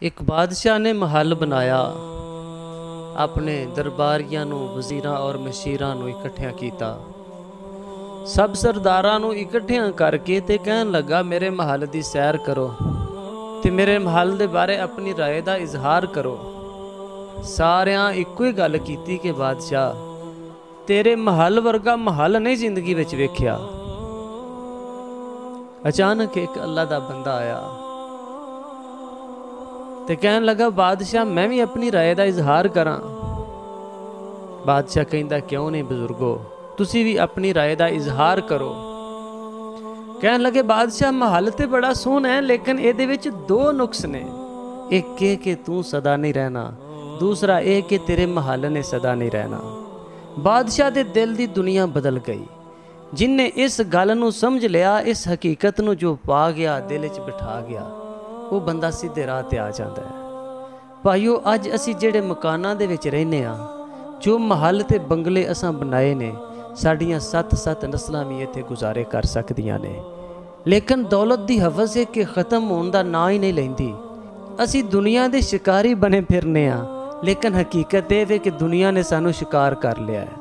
एक बादशाह ने महल बनाया, अपने दरबारियां नूं, वज़ीरां और मशीरां नूं इकट्ठियां कीता। सब सरदारां नूं इकट्ठियां करके ते कहन लगा, मेरे महल दी सैर करो ते मेरे महल दे बारे अपनी राय दा इजहार करो। सारियां इक्को ही गल कीती कि बादशाह, तेरे महल वर्गा महल नहीं जिंदगी विच वेख्या। अचानक एक अल्लाह दा बंदा आया ते कहन लगा, बादशाह मैं भी अपनी राय दा इजहार करा। बादशाह कहंदा, क्यों नहीं बुजुर्गो, तुसी भी अपनी राय दा इजहार करो। कहन लगे, बादशाह महल ते बड़ा सोहना है, लेकिन इहदे विच दो नुक्स ने। एक ये कि तू सदा नहीं रहना, दूसरा ये कि तेरे महल ने सदा नहीं रहना। बादशाह दे दिल दी दुनिया बदल गई। जिन्ने इस गल नूं समझ लिया, इस हकीकत नूं जो पा गया, दिल च बिठा गया, वो बंदा सीधे राह ते आ जाता है। भाईओ, अज असी जेड़े मकानां दे विच रहने आ, जो महल ते बंगले असां बनाए ने, साड़ियां 7-7 नस्लां भी इत्थे गुजारे कर सकदियां ने। लेकिन दौलत दी हवस है कि ख़त्म होने दा नां ही नहीं लैंदी। असी दुनिया दे शिकारी बने फिरने आ, लेकिन हकीकत ये है कि दुनिया ने सानू शिकार कर लिया है।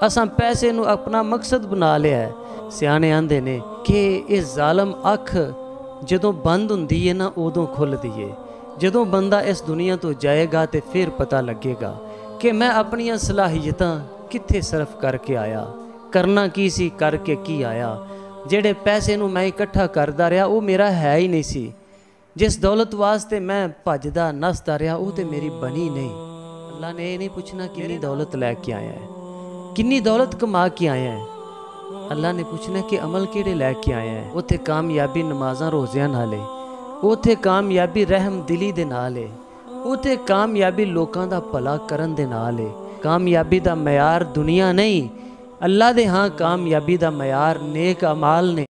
असां पैसे नूं अपना मकसद बना लिया है। सियाने आंदे ने कि ये जालम अख जदों बंद हुंदी है ना, उदों खुलदी है। जदों बंदा इस दुनिया तो जाएगा तो फिर पता लगेगा कि मैं अपनियां सलाहियतां कित्थे सर्फ करके आया, करना की सी, करके की आया। जेड़े पैसे नूं मैं इकट्ठा करदा रहा, वो मेरा है ही नहीं सी। जिस दौलत वास्ते मैं भजदा नसदा रहा, वो तो मेरी बनी नहीं। अल्लाह ने ये नहीं पूछना कितनी दौलत लैके आया है, कितनी दौलत कमा के आया है। अल्लाह ने पूछना कि अमल केड़े लैके आया है। उत्थे कामयाबी नमाज़ां रोज़ियां नाल है, उत्थे कामयाबी रहम दिली दे नाल है, उत्थे कामयाबी लोकां दा भला करन दे नाल है। कामयाबी दा मयार दुनिया नहीं, अल्लाह दे हाँ कामयाबी दा मयार नेक अमाल ने।